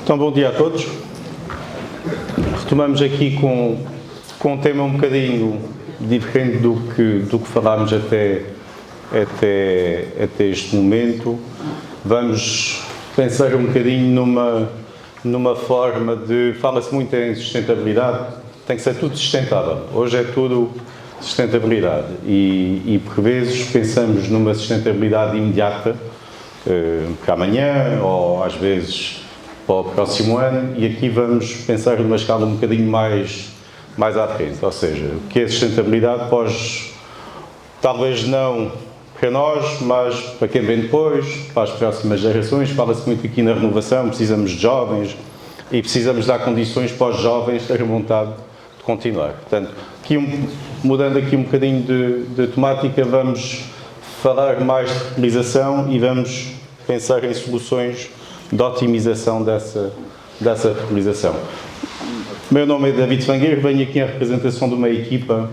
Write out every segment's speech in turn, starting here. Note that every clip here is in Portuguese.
Então, bom dia a todos. Retomamos aqui com um tema um bocadinho diferente do que falámos até este momento. Vamos pensar um bocadinho numa forma de... Fala-se muito em sustentabilidade, tem que ser tudo sustentável. Hoje é tudo sustentabilidade e por vezes pensamos numa sustentabilidade imediata, para amanhã ou às vezes para o próximo ano, e aqui vamos pensar numa escala um bocadinho mais à frente, ou seja, o que é sustentabilidade talvez não para nós, mas para quem vem depois, para as próximas gerações. Fala-se muito aqui na renovação, precisamos de jovens e precisamos dar condições para os jovens terem vontade de continuar. Portanto, mudando aqui um bocadinho de temática, vamos falar mais de fertilização e vamos pensar em soluções de otimização dessa fertilização. O meu nome é David Fangueiro, venho aqui em representação de uma equipa,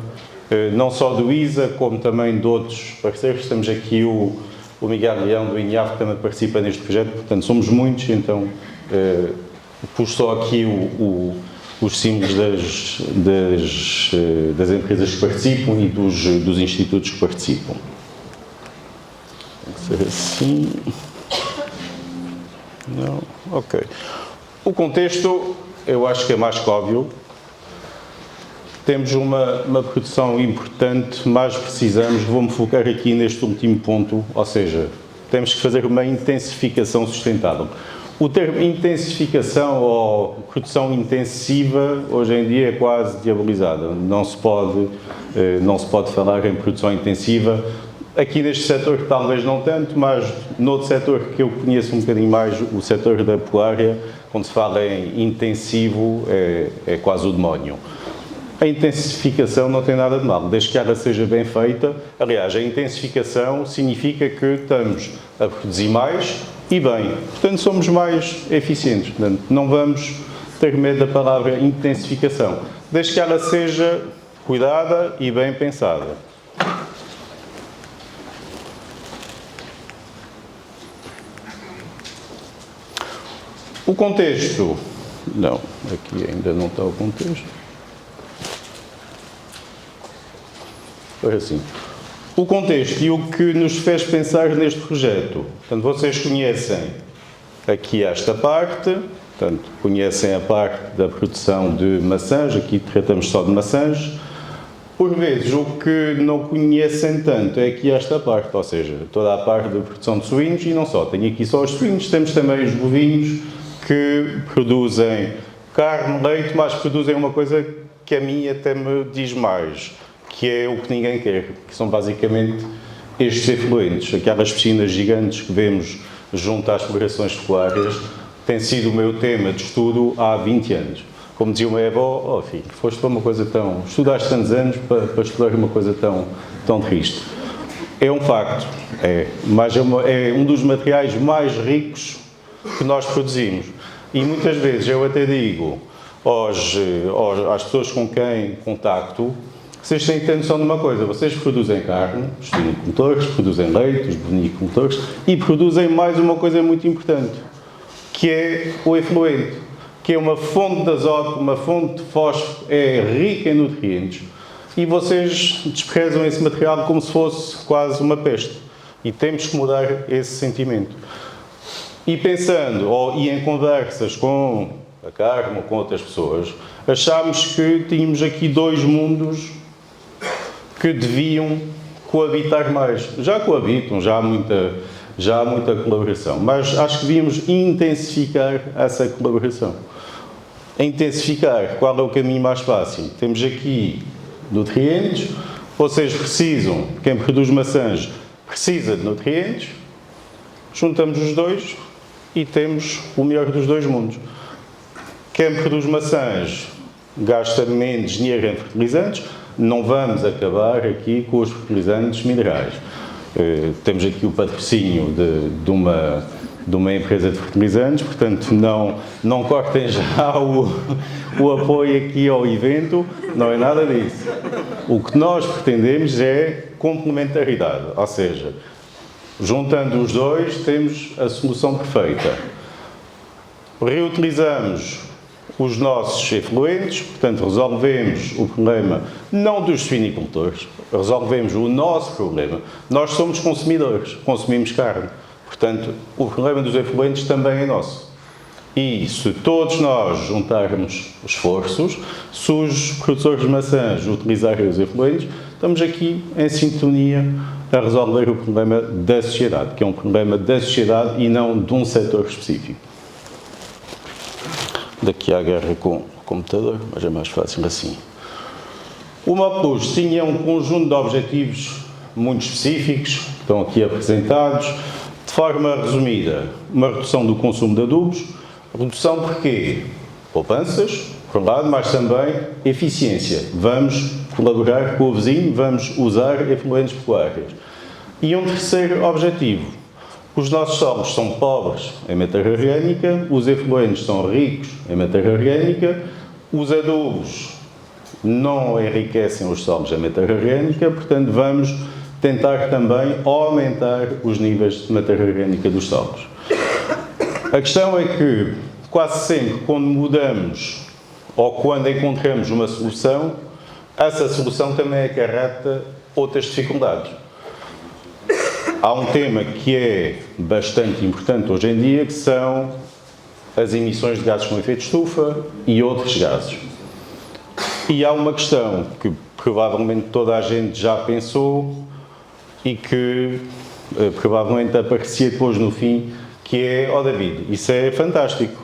não só do ISA, como também de outros parceiros. Temos aqui o Miguel Leão do INIAF, que também participa neste projeto, portanto somos muitos, então pus só aqui os símbolos das empresas que participam e dos institutos que participam. Tem que ser assim. Não, ok. O contexto, eu acho que é mais que óbvio. Temos uma produção importante, mas precisamos, vou-me focar aqui neste último ponto, ou seja, temos que fazer uma intensificação sustentável. O termo intensificação ou produção intensiva, hoje em dia é quase diabolizado. Não se pode falar em produção intensiva. Aqui neste setor talvez não tanto, mas noutro setor que eu conheço um bocadinho mais, o setor da pecuária, quando se fala em intensivo, é quase o demónio. A intensificação não tem nada de mal, desde que ela seja bem feita. Aliás, a intensificação significa que estamos a produzir mais e bem. Portanto, somos mais eficientes. Portanto, não vamos ter medo da palavra intensificação, desde que ela seja cuidada e bem pensada. O contexto, não, aqui ainda não está o contexto. Foi assim. O contexto e o que nos fez pensar neste projeto. Portanto, vocês conhecem aqui esta parte, portanto, conhecem a parte da produção de maçãs, aqui tratamos só de maçãs. Por vezes, o que não conhecem tanto é aqui esta parte, ou seja, toda a parte da produção de suínos, e não só, tenho aqui só os suínos, temos também os bovinos, que produzem carne, leite, mas produzem uma coisa que a mim até me diz mais, que é o que ninguém quer, que são basicamente estes efluentes, aquelas piscinas gigantes que vemos junto às explorações pecuárias, tem sido o meu tema de estudo há 20 anos. Como dizia o meu avô, filho, foste para uma coisa estudaste tantos anos para estudar uma coisa tão triste. É um facto, mas é um dos materiais mais ricos que nós produzimos. E muitas vezes eu até digo às pessoas com quem contacto, vocês têm que ter noção de uma coisa: vocês produzem carne, os suinocultores, produzem leite, os bovinicultores, e produzem mais uma coisa muito importante, que é o efluente, que é uma fonte de azoto, uma fonte de fósforo, é rica em nutrientes, e vocês desprezam esse material como se fosse quase uma peste. E temos que mudar esse sentimento. E pensando, e em conversas com a Carmo ou com outras pessoas, achámos que tínhamos aqui dois mundos que deviam coabitar mais. Já coabitam, já há muita colaboração, mas acho que devíamos intensificar essa colaboração. Intensificar, qual é o caminho mais fácil? Temos aqui nutrientes, vocês precisam, quem produz maçãs precisa de nutrientes, juntamos os dois e temos o melhor dos dois mundos. Quem produz maçãs gasta menos dinheiro em fertilizantes, não vamos acabar aqui com os fertilizantes minerais. Temos aqui o patrocínio de uma empresa de fertilizantes, portanto não cortem já o apoio aqui ao evento, não é nada disso. O que nós pretendemos é complementaridade, ou seja, juntando os dois temos a solução perfeita. Reutilizamos os nossos efluentes, portanto, resolvemos o problema não dos suinicultores, resolvemos o nosso problema. Nós somos consumidores, consumimos carne. Portanto, o problema dos efluentes também é nosso. E se todos nós juntarmos esforços, se os produtores de maçãs utilizarem os efluentes, estamos aqui em sintonia a resolver o problema da sociedade, que é um problema da sociedade e não de um setor específico. Daqui à guerra com o computador, mas é mais fácil assim. O MAPUS tinha um conjunto de objetivos muito específicos, que estão aqui apresentados. De forma resumida, uma redução do consumo de adubos. Redução porquê? Poupanças, por um lado, mas também eficiência. Vamos colaborar com o vizinho, vamos usar efluentes pecuários. E um terceiro objetivo. Os nossos solos são pobres em matéria orgânica, os efluentes são ricos em matéria orgânica, os adubos não enriquecem os solos em matéria orgânica, portanto, vamos tentar também aumentar os níveis de matéria orgânica dos solos. A questão é que, quase sempre, quando mudamos ou quando encontramos uma solução, essa solução também acarreta outras dificuldades. Há um tema que é bastante importante hoje em dia, que são as emissões de gases com efeito de estufa e outros gases. E há uma questão que provavelmente toda a gente já pensou e que provavelmente aparecia depois no fim, que é, David, isso é fantástico,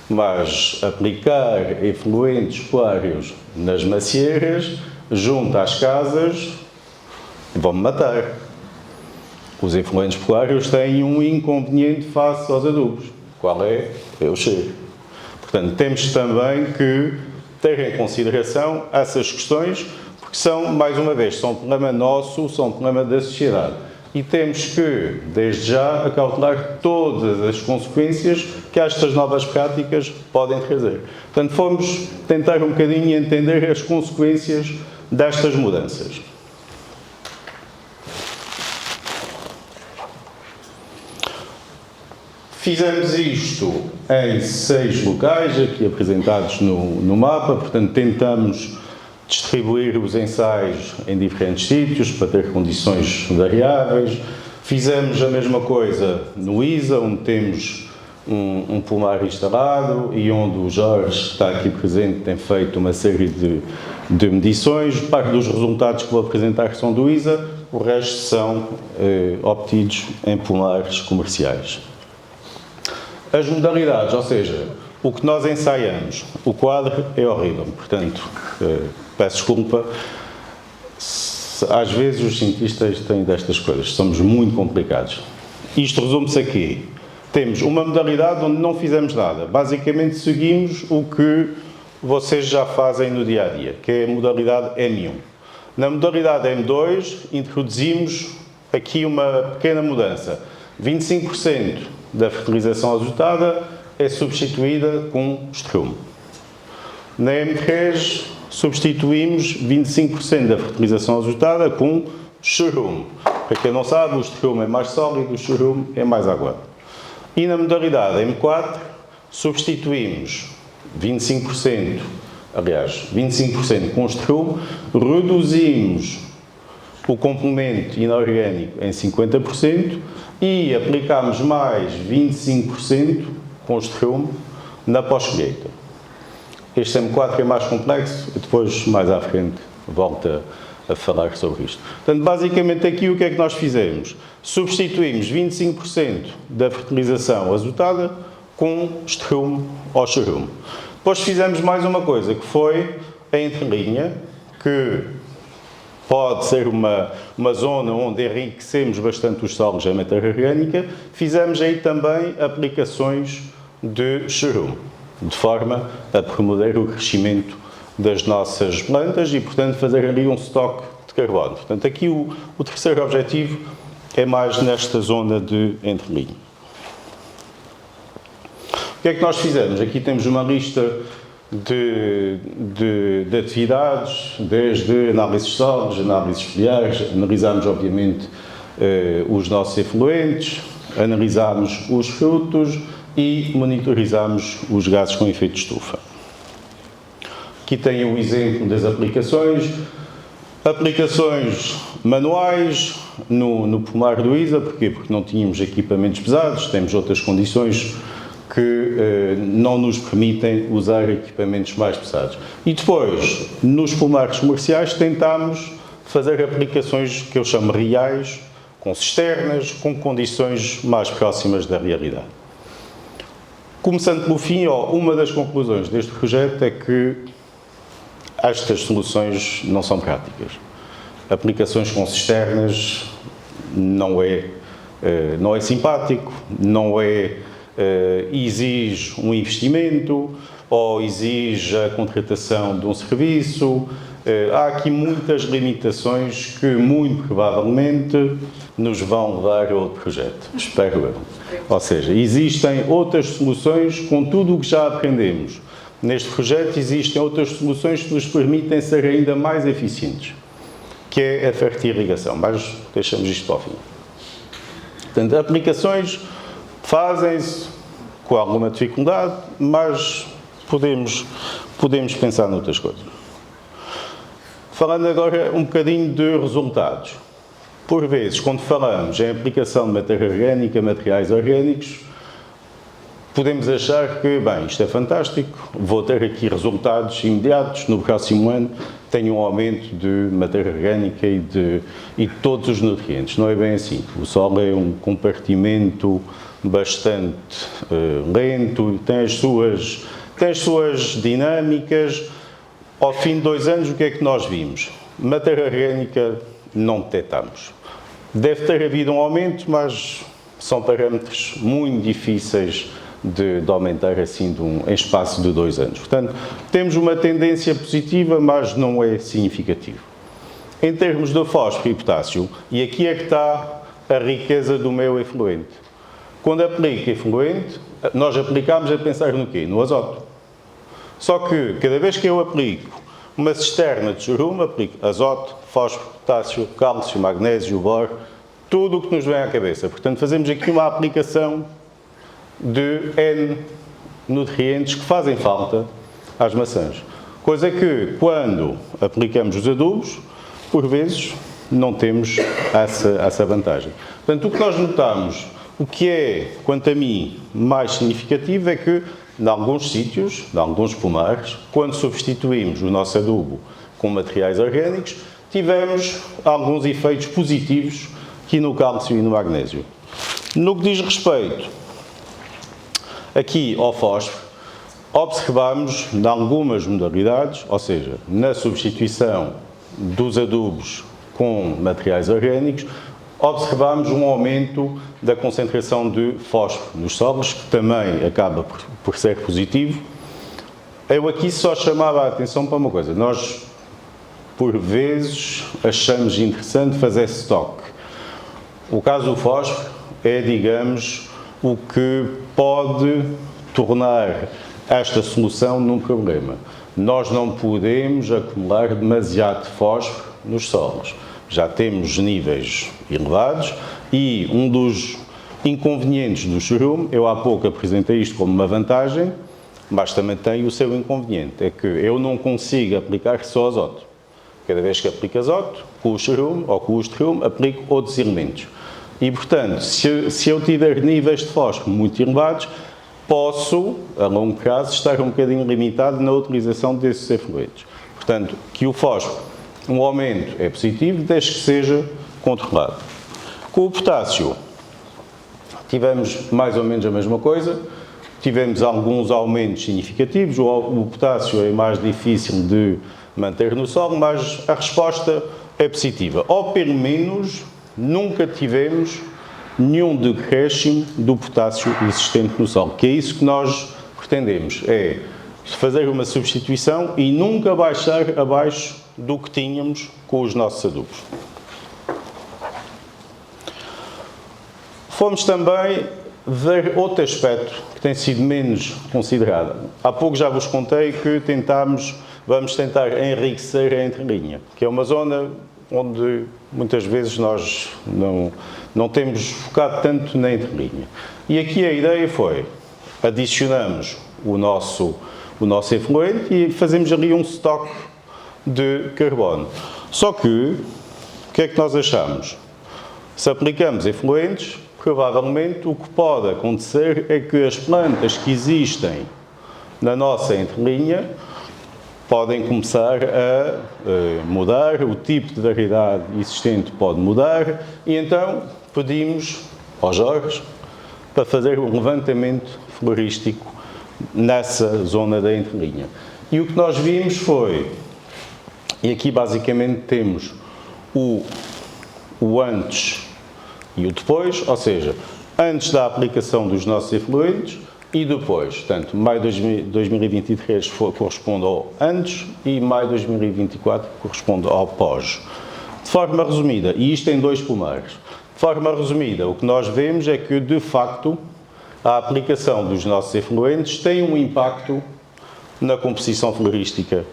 mas aplicar efluentes pecuários nas macieiras, junto às casas, vão-me matar. Os efluentes pecuários têm um inconveniente face aos adubos. Qual é? É o cheiro. Portanto, temos também que ter em consideração essas questões, porque são, mais uma vez, são um problema nosso, são um problema da sociedade. E temos que, desde já, acautelar todas as consequências que estas novas práticas podem trazer. Portanto, fomos tentar um bocadinho entender as consequências destas mudanças. Fizemos isto em 6 locais, aqui apresentados no mapa, portanto tentamos distribuir os ensaios em diferentes sítios para ter condições variáveis. Fizemos a mesma coisa no ISA, onde temos um pomar instalado e onde o Jorge, que está aqui presente, tem feito uma série de medições. Parte dos resultados que vou apresentar são do ISA, o resto são obtidos em pomares comerciais. As modalidades, ou seja, o que nós ensaiamos, o quadro é horrível, portanto, peço desculpa, às vezes os cientistas têm destas coisas, somos muito complicados. Isto resume-se aqui. Temos uma modalidade onde não fizemos nada, basicamente seguimos o que vocês já fazem no dia-a-dia, que é a modalidade M1. Na modalidade M2, introduzimos aqui uma pequena mudança, 25% da fertilização azotada é substituída com estrume. Na M3, substituímos 25% da fertilização azotada com churume. Para quem não sabe, o estrume é mais sólido, o churume é mais aguado. E na modalidade M4, substituímos 25% com estrume, reduzimos o complemento inorgânico em 50% e aplicamos mais 25% com estrume na pós-colheita. Este M4 é mais complexo e depois, mais à frente, volto a falar sobre isto. Portanto, basicamente aqui o que é que nós fizemos? Substituímos 25% da fertilização azotada com estrume ou churume. Depois fizemos mais uma coisa, que foi a entrelinha, que pode ser uma zona onde enriquecemos bastante os solos em matéria orgânica. Fizemos aí também aplicações de churume, de forma a promover o crescimento das nossas plantas e, portanto, fazer ali um estoque de carbono. Portanto, aqui o terceiro objetivo é mais nesta zona de entrelinha. O que é que nós fizemos? Aqui temos uma lista de atividades, desde análises de solos, análises foliares, analisámos, obviamente, os nossos efluentes, analisámos os frutos, e monitorizamos os gases com efeito de estufa. Aqui tem o exemplo das aplicações. Aplicações manuais no pomar do ISA, porquê? Porque não tínhamos equipamentos pesados, temos outras condições que não nos permitem usar equipamentos mais pesados. E depois, nos pomares comerciais, tentámos fazer aplicações que eu chamo reais, com cisternas, com condições mais próximas da realidade. Começando pelo fim, uma das conclusões deste projeto é que estas soluções não são práticas. Aplicações com cisternas não é simpático, exige um investimento ou exige a contratação de um serviço. Há aqui muitas limitações que, muito provavelmente, nos vão levar a outro projeto. Espero eu. Ou seja, existem outras soluções com tudo o que já aprendemos. Neste projeto existem outras soluções que nos permitem ser ainda mais eficientes, que é a fertirrigação, mas deixamos isto para o fim. Portanto, aplicações fazem-se com alguma dificuldade, mas podemos pensar noutras coisas. Falando agora um bocadinho de resultados. Por vezes, quando falamos em aplicação de matéria orgânica, materiais orgânicos, podemos achar que, bem, isto é fantástico, vou ter aqui resultados imediatos, no próximo ano tenho um aumento de matéria orgânica e de todos os nutrientes. Não é bem assim. O solo é um compartimento bastante lento, tem as suas dinâmicas. Ao fim de 2 anos, o que é que nós vimos? Matéria orgânica não detectamos. Deve ter havido um aumento, mas são parâmetros muito difíceis de aumentar assim em espaço de 2 anos. Portanto, temos uma tendência positiva, mas não é significativo. Em termos de fósforo e potássio, e aqui é que está a riqueza do meu efluente. Quando aplico efluente, nós aplicamos a pensar no quê? No azoto. Só que, cada vez que eu aplico uma cisterna de chorume, aplico azoto, fósforo, potássio, cálcio, magnésio, boro, tudo o que nos vem à cabeça. Portanto, fazemos aqui uma aplicação de N nutrientes que fazem falta às maçãs. Coisa que, quando aplicamos os adubos, por vezes, não temos essa vantagem. Portanto, o que nós notamos, o que é, quanto a mim, mais significativo é que, em alguns sítios, em alguns pomares, quando substituímos o nosso adubo com materiais orgânicos, tivemos alguns efeitos positivos aqui no cálcio e no magnésio. No que diz respeito aqui ao fósforo, observamos em algumas modalidades, ou seja, na substituição dos adubos com materiais orgânicos, observamos um aumento da concentração de fósforo nos solos, que também acaba por ser positivo. Eu aqui só chamava a atenção para uma coisa. Nós, por vezes, achamos interessante fazer estoque. O caso do fósforo é, digamos, o que pode tornar esta solução num problema. Nós não podemos acumular demasiado fósforo nos solos. Já temos níveis elevados e um dos inconvenientes do chorume, eu há pouco apresentei isto como uma vantagem, mas também tem o seu inconveniente, é que eu não consigo aplicar só azoto. Cada vez que aplico azoto, com o chorume ou com o estrume, aplico outros elementos. E, portanto, se eu tiver níveis de fósforo muito elevados, posso, a longo prazo, estar um bocadinho limitado na utilização desses efluentes. Portanto, que o fósforo, um aumento é positivo, desde que seja controlado. Com o potássio, tivemos mais ou menos a mesma coisa, tivemos alguns aumentos significativos, o potássio é mais difícil de manter no solo, mas a resposta é positiva. Ou pelo menos, nunca tivemos nenhum decréscimo do potássio existente no solo, que é isso que nós pretendemos, é fazer uma substituição e nunca baixar abaixo do que tínhamos com os nossos adubos. Fomos também ver outro aspecto que tem sido menos considerado. Há pouco já vos contei que vamos tentar enriquecer a entrelinha, que é uma zona onde muitas vezes nós não temos focado tanto na entrelinha. E aqui a ideia foi adicionamos o nosso efluente e fazemos ali um estoque de carbono. Só que, o que é que nós achamos? Se aplicamos efluentes, provavelmente o que pode acontecer é que as plantas que existem na nossa entrelinha podem começar a mudar, o tipo de variedade existente pode mudar e então pedimos ao Jorge para fazer um levantamento florístico nessa zona da entrelinha. E o que nós vimos foi, e aqui basicamente temos o antes e o depois, ou seja, antes da aplicação dos nossos efluentes e depois. Portanto, maio de 2023 corresponde ao antes e maio de 2024 corresponde ao pós. De forma resumida, e isto em 2 pomares, de forma resumida, o que nós vemos é que, de facto, a aplicação dos nossos efluentes tem um impacto na composição florística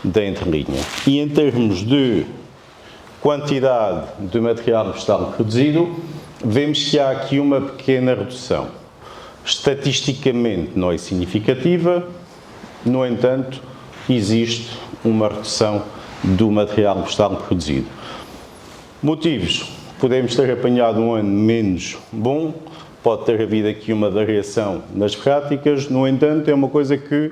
da entrelinha. E em termos de quantidade de material vegetal produzido, vemos que há aqui uma pequena redução. Estatisticamente não é significativa, no entanto, existe uma redução do material vegetal produzido. Motivos: podemos ter apanhado um ano menos bom, pode ter havido aqui uma variação nas práticas, no entanto, é uma coisa que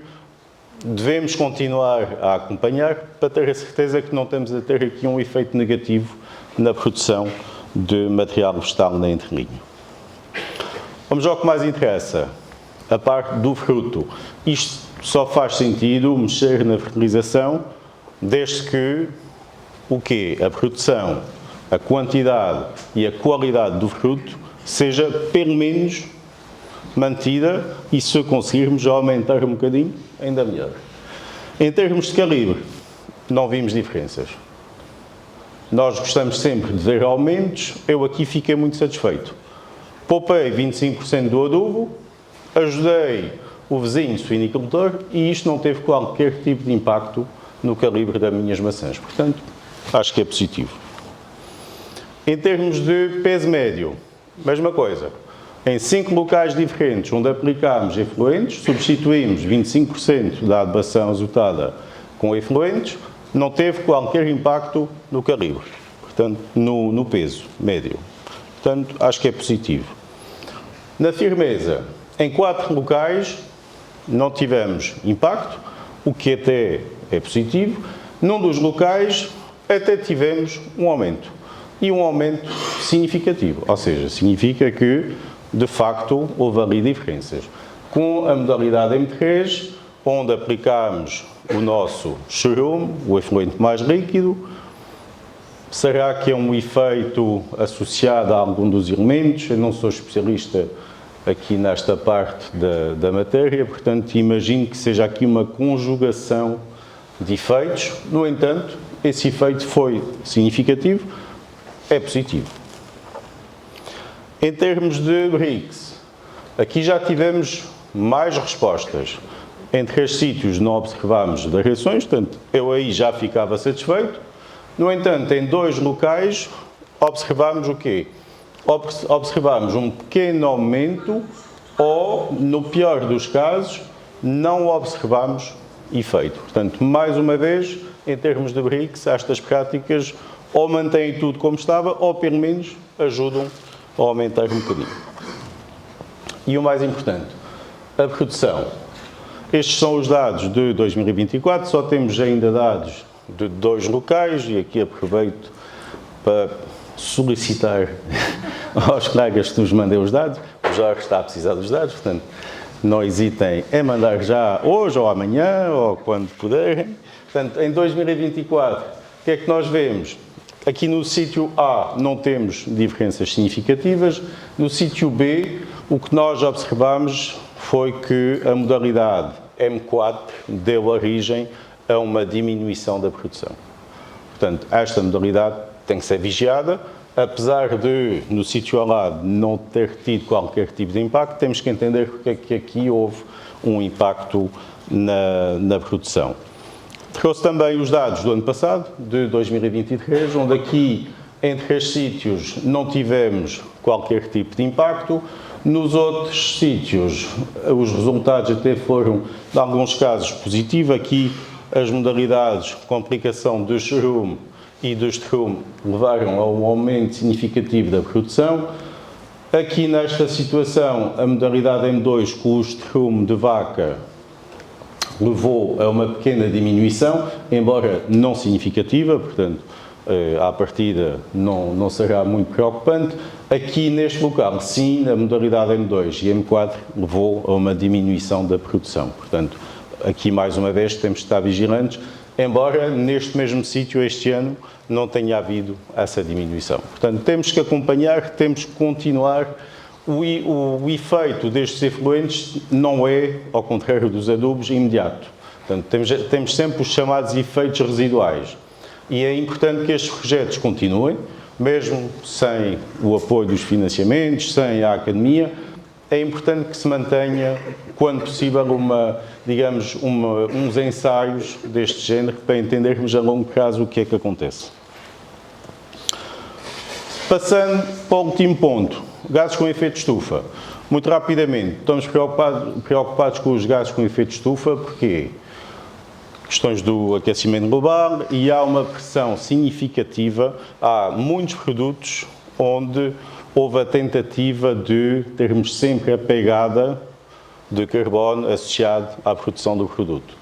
devemos continuar a acompanhar para ter a certeza que não estamos a ter aqui um efeito negativo na produção de material vegetal na entrelinha. Vamos ao que mais interessa, a parte do fruto. Isto só faz sentido mexer na fertilização desde que o quê? A produção, a quantidade e a qualidade do fruto seja pelo menos mantida e se conseguirmos aumentar um bocadinho, ainda melhor. Em termos de calibre, não vimos diferenças. Nós gostamos sempre de ver aumentos, eu aqui fiquei muito satisfeito. Poupei 25% do adubo, ajudei o vizinho suinicultor e isto não teve qualquer tipo de impacto no calibre das minhas maçãs. Portanto, acho que é positivo. Em termos de peso médio, mesma coisa. Em 5 locais diferentes onde aplicámos efluentes, substituímos 25% da adubação azotada com efluentes, não teve qualquer impacto no calibre, portanto, no peso médio. Portanto, acho que é positivo. Na firmeza, em 4 locais não tivemos impacto, o que até é positivo. Num dos locais até tivemos um aumento. E um aumento significativo, ou seja, significa que, de facto, houve ali diferenças. Com a modalidade M3, onde aplicámos o nosso churume, o efluente mais líquido, será que é um efeito associado a algum dos elementos? Eu não sou especialista aqui nesta parte da matéria, portanto, imagino que seja aqui uma conjugação de efeitos. No entanto, esse efeito foi significativo, é positivo. Em termos de BRICS, aqui já tivemos mais respostas. Em 3 sítios não observámos variações, portanto, eu aí já ficava satisfeito. No entanto, em 2 locais, observámos o quê? Observámos um pequeno aumento ou, no pior dos casos, não observámos efeito. Portanto, mais uma vez, em termos de BRICS, estas práticas ou mantêm tudo como estava, ou pelo menos ajudam a aumentar um bocadinho. E o mais importante, a produção. Estes são os dados de 2024, só temos ainda dados de 2 locais, e aqui aproveito para solicitar aos colegas que nos mandem os dados. O Jorge está a precisar dos dados, portanto, não hesitem em mandar já hoje ou amanhã, ou quando puderem. Portanto, em 2024, o que é que nós vemos? Aqui no sítio A não temos diferenças significativas. No sítio B, o que nós observamos foi que a modalidade M4 deu origem a uma diminuição da produção. Portanto, esta modalidade tem que ser vigiada. Apesar de, no sítio ao lado, não ter tido qualquer tipo de impacto, temos que entender porque é que aqui houve um impacto na produção. Trouxe também os dados do ano passado, de 2023, onde aqui Entre estes sítios não tivemos qualquer tipo de impacto. Nos outros sítios, os resultados até foram, em alguns casos, positivos. Aqui, as modalidades com aplicação do shroom e do strum levaram a um aumento significativo da produção. Aqui, nesta situação, a modalidade M2 com o strum de vaca levou a uma pequena diminuição, embora não significativa, portanto, à partida não será muito preocupante. Aqui neste local, sim, a modalidade M2 e M4 levou a uma diminuição da produção. Portanto, aqui mais uma vez temos de estar vigilantes, embora neste mesmo sítio este ano não tenha havido essa diminuição. Portanto, temos que acompanhar, temos que continuar. O efeito destes efluentes não é, ao contrário dos adubos, imediato. Portanto, temos sempre os chamados efeitos residuais. E é importante que estes projetos continuem, mesmo sem o apoio dos financiamentos, sem a academia. É importante que se mantenha, quando possível, uns ensaios deste género para entendermos a longo prazo o que é que acontece. Passando para o último ponto, gases com efeito de estufa. Muito rapidamente, estamos preocupados com os gases com efeito de estufa, porque questões do aquecimento global e há uma pressão significativa. Há muitos produtos onde houve a tentativa de termos sempre a pegada de carbono associado à produção do produto.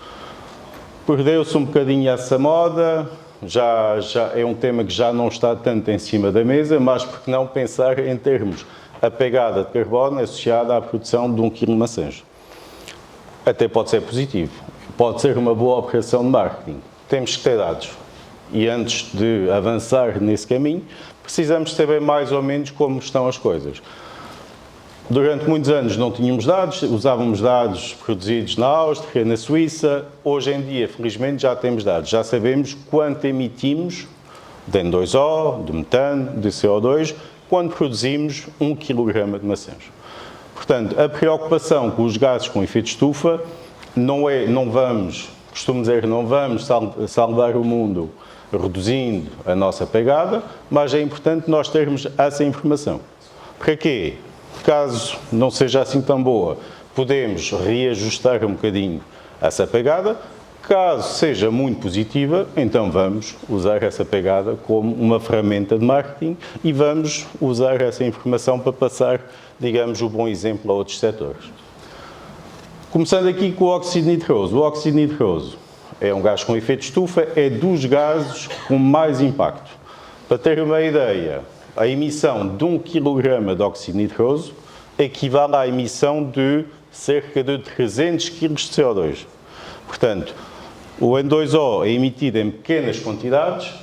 Perdeu-se um bocadinho essa moda, já é um tema que já não está tanto em cima da mesa, mas por que não pensar em termos a pegada de carbono associada à produção de 1 kg de maçãs? Até pode ser positivo. Pode ser uma boa operação de marketing. Temos que ter dados. E antes de avançar nesse caminho, precisamos saber mais ou menos como estão as coisas. Durante muitos anos não tínhamos dados, usávamos dados produzidos na Áustria, na Suíça. Hoje em dia, felizmente, já temos dados. Já sabemos quanto emitimos de N2O, de metano, de CO2, quando produzimos 1 kg de maçãs. Portanto, a preocupação com os gases com efeito de estufa costumo dizer, não vamos salvar o mundo reduzindo a nossa pegada, mas é importante nós termos essa informação. Para quê? Caso não seja assim tão boa, podemos reajustar um bocadinho essa pegada. Caso seja muito positiva, então vamos usar essa pegada como uma ferramenta de marketing e vamos usar essa informação para passar, digamos, o bom exemplo a outros setores. Começando aqui com o óxido nitroso. O óxido nitroso é um gás com efeito de estufa, é dos gases com mais impacto. Para ter uma ideia, a emissão de 1 kg de óxido nitroso equivale à emissão de cerca de 300 kg de CO2. Portanto, o N2O é emitido em pequenas quantidades,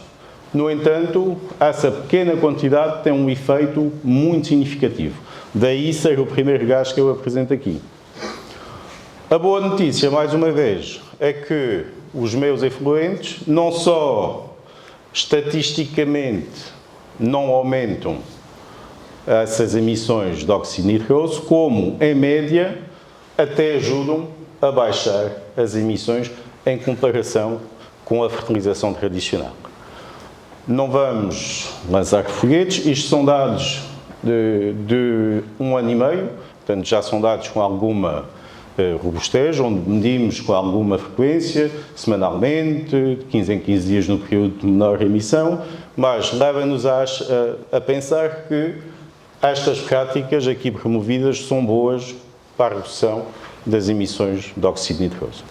no entanto, essa pequena quantidade tem um efeito muito significativo. Daí ser o primeiro gás que eu apresento aqui. A boa notícia, mais uma vez, é que os meus efluentes não só estatisticamente não aumentam essas emissões de óxido nitroso, como, em média, até ajudam a baixar as emissões em comparação com a fertilização tradicional. Não vamos lançar foguetes, isto são dados de 1 ano e meio, portanto já são dados com alguma robustez, onde medimos com alguma frequência, semanalmente, de 15 em 15 dias no período de menor emissão, mas leva-nos a pensar que estas práticas aqui promovidas são boas para a redução das emissões de óxido nitroso.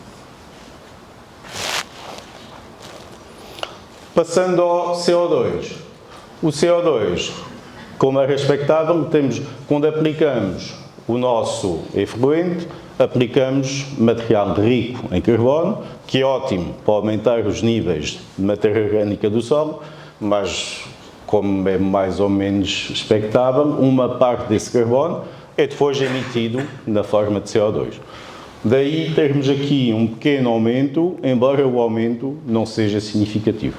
Passando ao CO2. O CO2, como é expectável, quando aplicamos o nosso efluente, aplicamos material rico em carbono, que é ótimo para aumentar os níveis de matéria orgânica do solo, mas, como é mais ou menos expectável, uma parte desse carbono é depois emitido na forma de CO2. Daí termos aqui um pequeno aumento, embora o aumento não seja significativo.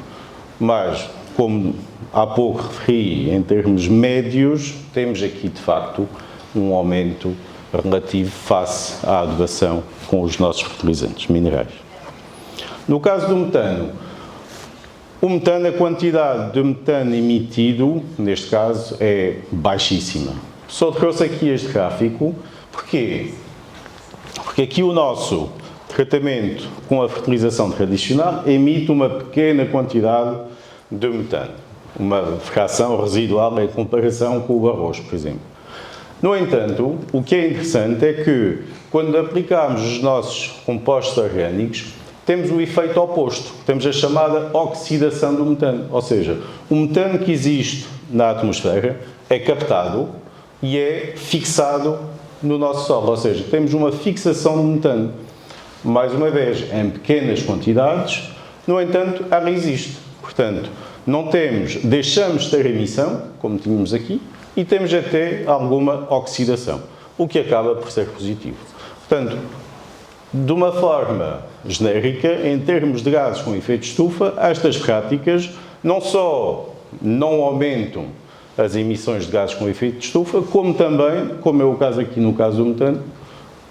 Mas, como há pouco referi, em termos médios, temos aqui, de facto, um aumento relativo face à adubação com os nossos fertilizantes minerais. No caso do metano, O metano, a quantidade de metano emitido, neste caso, é baixíssima. Só trouxe aqui este gráfico, porquê? Porque aqui o nosso tratamento com a fertilização tradicional emite uma pequena quantidade de metano, uma fração residual em comparação com o arroz, por exemplo. No entanto, o que é interessante é que, quando aplicamos os nossos compostos orgânicos, temos o efeito oposto, temos a chamada oxidação do metano, ou seja, o metano que existe na atmosfera é captado e é fixado no nosso solo, ou seja, temos uma fixação do metano, mais uma vez, em pequenas quantidades, no entanto, ela existe. Portanto, deixamos de ter emissão, como tínhamos aqui, e temos até alguma oxidação, o que acaba por ser positivo. Portanto, de uma forma genérica, em termos de gases com efeito de estufa, estas práticas não só não aumentam as emissões de gases com efeito de estufa, como também, como é o caso aqui no caso do metano,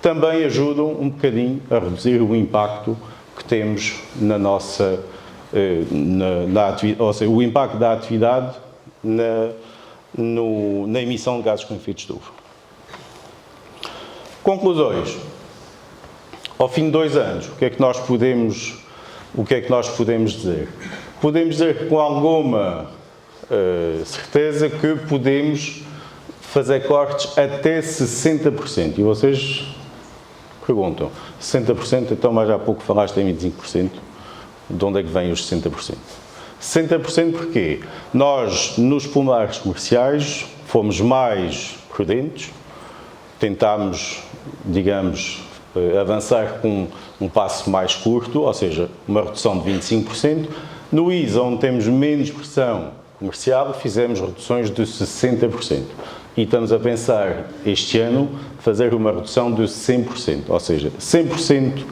também ajudam um bocadinho a reduzir o impacto que temos na nossa, ou seja, o impacto da atividade na emissão de gases com efeito de estufa. Conclusões. Ao fim de 2 anos, o que é que nós podemos dizer? Podemos dizer com alguma certeza que podemos fazer cortes até 60%. E vocês perguntam, 60%, então mais há pouco falaste em 25%, de onde é que vêm os 60%? 60% porquê? Nós, nos pomares comerciais, fomos mais prudentes, tentámos, digamos, avançar com um passo mais curto, ou seja, uma redução de 25%. No ISA, onde temos menos pressão comercial, fizemos reduções de 60%. E estamos a pensar, este ano, fazer uma redução de 100%, ou seja, 100% de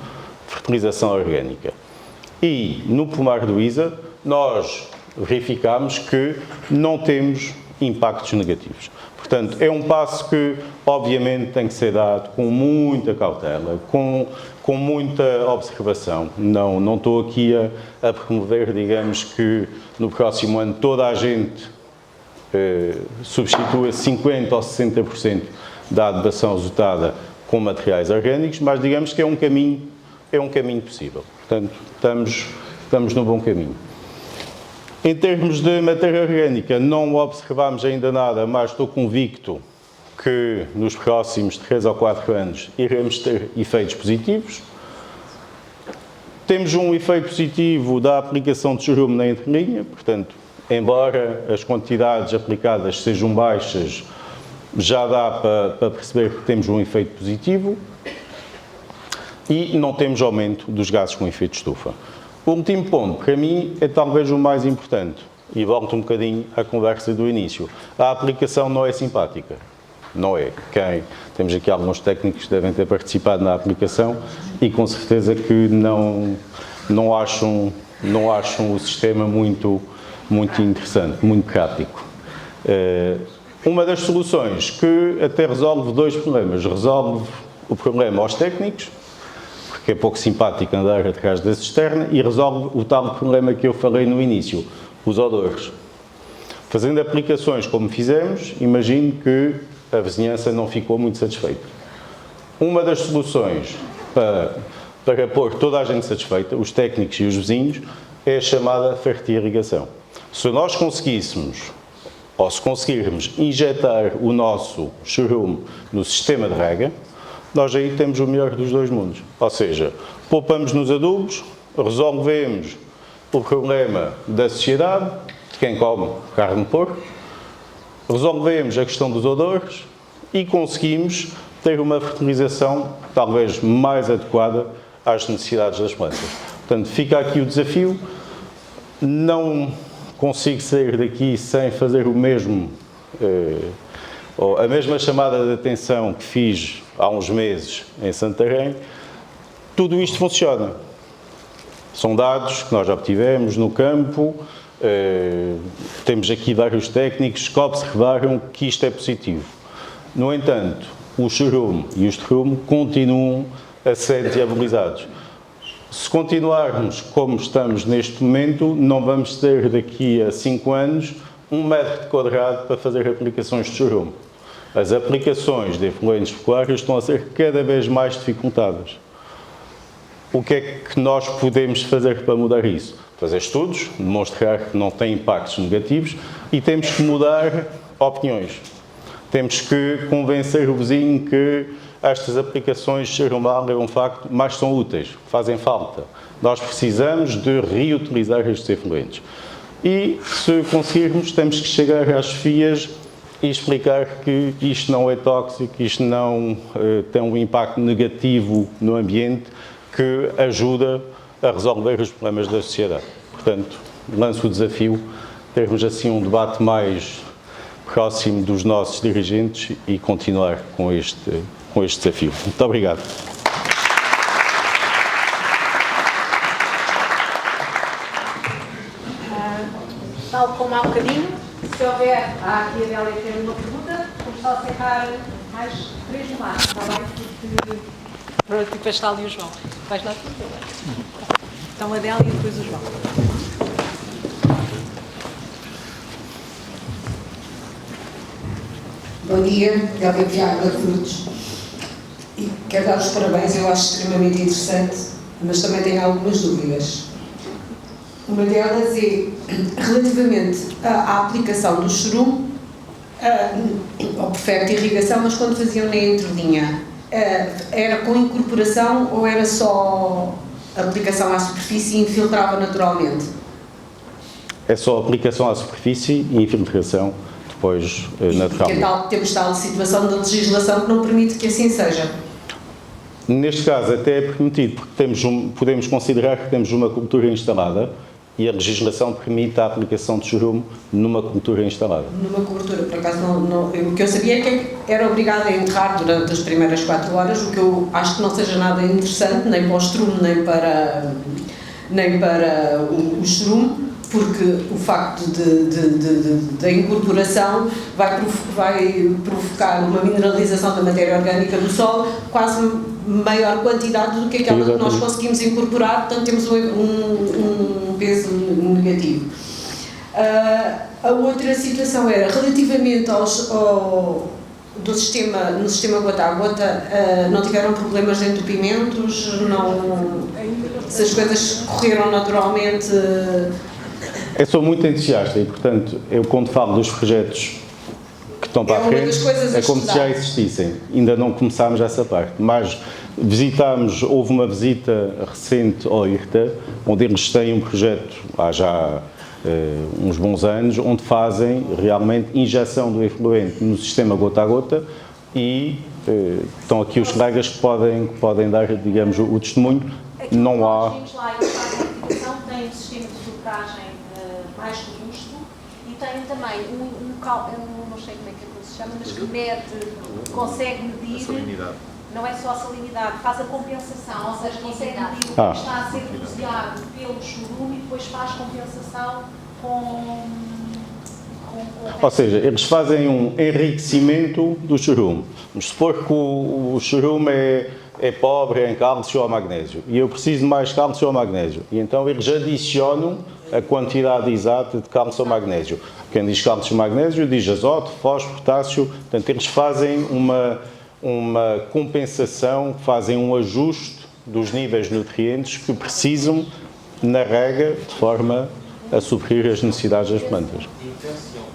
fertilização orgânica. E no pomar do ISA, nós verificamos que não temos impactos negativos. Portanto, é um passo que, obviamente, tem que ser dado com muita cautela, com muita observação. Não estou aqui a promover, digamos, que no próximo ano toda a gente substitua 50% ou 60% da adubação azotada com materiais orgânicos, mas digamos que é um caminho possível. Portanto, estamos no bom caminho. Em termos de matéria orgânica, não observamos ainda nada, mas estou convicto que nos próximos 3 ou 4 anos iremos ter efeitos positivos. Temos um efeito positivo da aplicação de chorume na entrelinha, portanto, embora as quantidades aplicadas sejam baixas, já dá para perceber que temos um efeito positivo e não temos aumento dos gases com efeito de estufa. O último ponto, para mim, é talvez o mais importante, e volto um bocadinho à conversa do início. A aplicação não é simpática, não é. Temos aqui alguns técnicos que devem ter participado na aplicação e com certeza que não acham o sistema muito interessante, muito prático. Uma das soluções que até resolve 2 problemas. Resolve o problema aos técnicos, que é pouco simpático andar atrás da cisterna, e resolve o tal problema que eu falei no início, os odores. Fazendo aplicações como fizemos, imagino que a vizinhança não ficou muito satisfeita. Uma das soluções para pôr toda a gente satisfeita, os técnicos e os vizinhos, é a chamada fertirrigação. Se nós conseguíssemos, ou se conseguirmos injetar o nosso chorume no sistema de rega, nós aí temos o melhor dos 2 mundos. Ou seja, poupamos nos adubos, resolvemos o problema da sociedade, de quem come carne de porco, resolvemos a questão dos odores e conseguimos ter uma fertilização talvez mais adequada às necessidades das plantas. Portanto, fica aqui o desafio. Não consigo sair daqui sem fazer o mesmo, a mesma chamada de atenção que fiz há uns meses em Santarém. Tudo isto funciona. São dados que nós obtivemos no campo, temos aqui vários técnicos que observaram que isto é positivo. No entanto, o chorume e o estrume continuam a ser diabolizados. Se continuarmos como estamos neste momento, não vamos ter daqui a 5 anos 1 metro quadrado para fazer aplicações de chorume. As aplicações de efluentes pecuários estão a ser cada vez mais dificultadas. O que é que nós podemos fazer para mudar isso? Fazer estudos, demonstrar que não tem impactos negativos e temos que mudar opiniões. Temos que convencer o vizinho que estas aplicações de chorume é um facto, mas são úteis, fazem falta. Nós precisamos de reutilizar estes efluentes. E, se conseguirmos, temos que chegar às FIAs e explicar que isto não é tóxico, que isto não tem um impacto negativo no ambiente, que ajuda a resolver os problemas da sociedade. Portanto, lanço o desafio, termos assim um debate mais próximo dos nossos dirigentes e continuar com este desafio. Muito obrigado. Tal como há um bocadinho, se houver, aqui a Adélia tem uma pergunta, vamos só aceitar mais 3 no máximo, está bem? Porque, pronto, depois está ali o João. Vais lá tudo? Então a Adélia e depois o João. Bom dia, Adélia Viagra Frutos. E quero dar os parabéns, eu acho extremamente interessante, mas também tenho algumas dúvidas. Uma delas é, relativamente à aplicação do chorume, ao perfeito de irrigação, mas quando faziam na entrelinha, era com incorporação ou era só aplicação à superfície e infiltrava naturalmente? É só aplicação à superfície e infiltração depois naturalmente. E temos tal situação da legislação que não permite que assim seja? Neste caso até é permitido, porque podemos considerar que temos uma cultura instalada e a legislação permite a aplicação de chorume numa cultura instalada. Numa cobertura, por acaso, o que eu sabia é que era obrigado a enterrar durante as primeiras 4 horas, o que eu acho que não seja nada interessante, nem para o estrume, nem para o chorume, porque o facto da incorporação vai provocar uma mineralização da matéria orgânica do solo, quase maior quantidade do que aquela que nós conseguimos incorporar, portanto temos um peso negativo. A outra situação era, relativamente no sistema gota a gota, não tiveram problemas de entupimentos, se as coisas correram naturalmente? Eu sou muito entusiasta e, portanto, eu quando falo dos projetos que estão para a frente, é como se já existissem. Ainda não começámos essa parte, mas houve uma visita recente ao IRTA, onde eles têm um projeto há já uns bons anos, onde fazem realmente injeção do efluente no sistema gota a gota e estão aqui os colegas que podem dar, digamos, o testemunho. Não há... Tem um sistema de filtragem mais robusto e tem também eu não sei como é que se chama, mas que consegue medir, não é só a salinidade, faz a compensação, ou seja, consegue medir o que está a ser doseado pelo chorume e depois faz compensação com ou seja, eles fazem um enriquecimento do chorume. Vamos supor que o chorume é pobre em cálcio ou magnésio e eu preciso de mais cálcio ou magnésio e então eles adicionam a quantidade exata de cálcio ou magnésio. Quem diz cálcio ou magnésio diz azoto, fósforo, potássio, portanto eles fazem uma compensação, fazem um ajuste dos níveis de nutrientes que precisam na rega de forma a suprir as necessidades das plantas.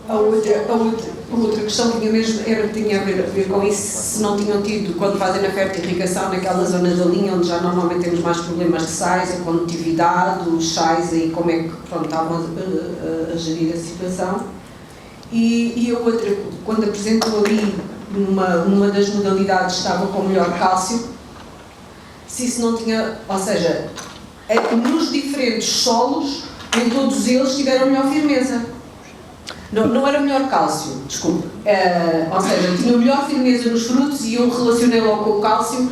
A outra questão tinha a ver com isso, se não tinham tido, quando fazem na fertirrigação, naquela zona da linha onde já normalmente temos mais problemas de sais, a condutividade, os sais e como é que estavam a gerir a situação. E a outra, quando apresentou ali numa das modalidades estava com melhor cálcio, se isso não tinha, ou seja, nos diferentes solos, em todos eles tiveram melhor firmeza. Não era melhor cálcio, desculpe. Ou seja, tinha melhor firmeza nos frutos e eu relacionei logo com o cálcio.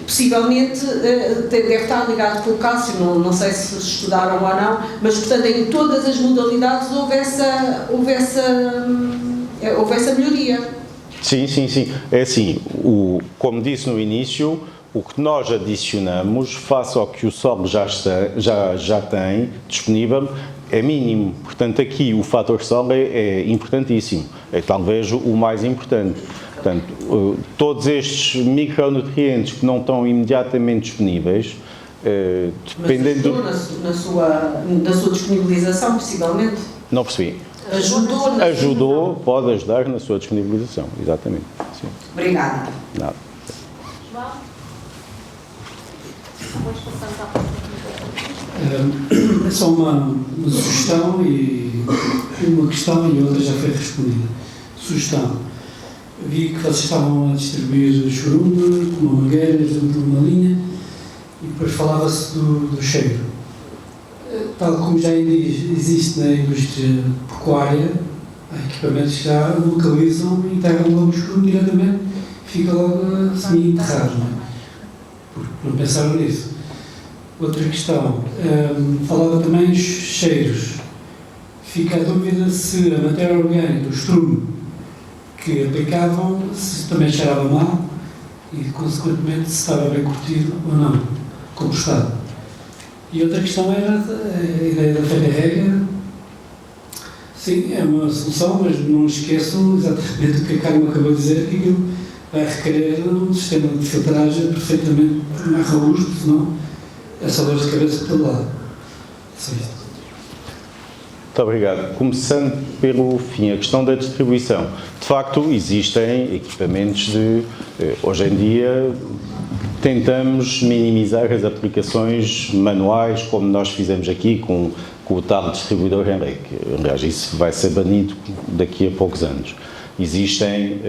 Possivelmente deve estar ligado com o cálcio, não sei se estudaram ou não, mas portanto em todas as modalidades houve essa melhoria. Sim. É assim, como disse no início, O que nós adicionamos, face ao que o solo já tem disponível, é mínimo. Portanto, aqui o fator solo é importantíssimo. É talvez o mais importante. Portanto, todos estes micronutrientes que não estão imediatamente disponíveis, dependendo na sua disponibilização, possivelmente? Não percebi. Ajudou, pode ajudar na sua disponibilização, exatamente. Sim. Obrigada. Nada. João? Depois passamos à próxima. É só uma sugestão e uma questão e outra já foi respondida. Sugestão. Vi que vocês estavam a distribuir chorume, com uma mangueira, junto de uma linha, e depois falava-se do cheiro. Tal como já existe na indústria pecuária, há equipamentos que já localizam e integram logo o chorume diretamente, fica logo semi-enterrado, não é? Porque não pensaram nisso. Outra questão, falava também dos cheiros. Fica a dúvida se a matéria orgânica, o estrume que aplicavam, se também cheirava mal e, consequentemente, se estava bem curtido ou não, compostado. E outra questão era a ideia da ferro-rega. Sim, é uma solução, mas não esqueçam exatamente o que a Carmen acabou de dizer, que aquilo vai requerer um sistema de filtragem perfeitamente mais robusto, senão é só dor de cabeça por todo lado. Só isto. Muito obrigado. Começando pelo fim, a questão da distribuição. De facto, existem equipamentos hoje em dia, tentamos minimizar as aplicações manuais, como nós fizemos aqui com o tal distribuidor Henrique. Aliás, isso vai ser banido daqui a poucos anos. Existem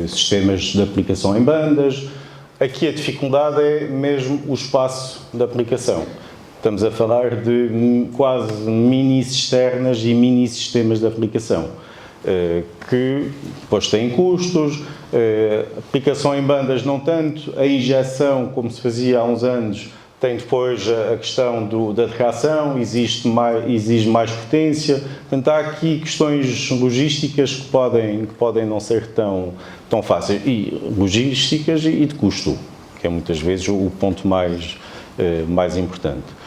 sistemas de aplicação em bandas. Aqui a dificuldade é mesmo o espaço de aplicação. Estamos a falar de quase mini-cisternas e mini-sistemas de aplicação, que depois têm custos, aplicação em bandas não tanto, a injeção, como se fazia há uns anos, tem depois a questão da reação, exige mais potência. Portanto, há aqui questões logísticas que podem não ser tão fáceis, e logísticas e de custo, que é muitas vezes o ponto mais importante.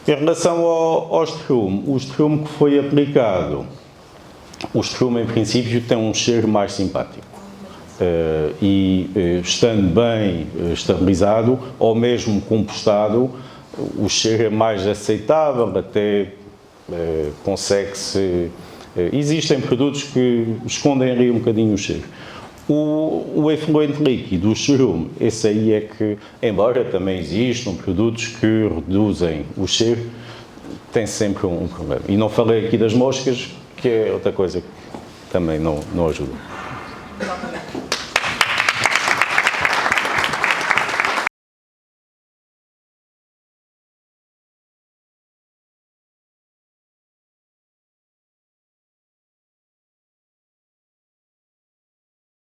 Em relação ao estrume, o estrume que foi aplicado, o estrume em princípio tem um cheiro mais simpático estando bem estabilizado ou mesmo compostado, o cheiro é mais aceitável, até consegue-se... existem produtos que escondem ali um bocadinho o cheiro. O efluente líquido, o chorume, esse aí é que, embora também existam produtos que reduzem o cheiro, tem sempre um problema. E não falei aqui das moscas, que é outra coisa que também não ajuda.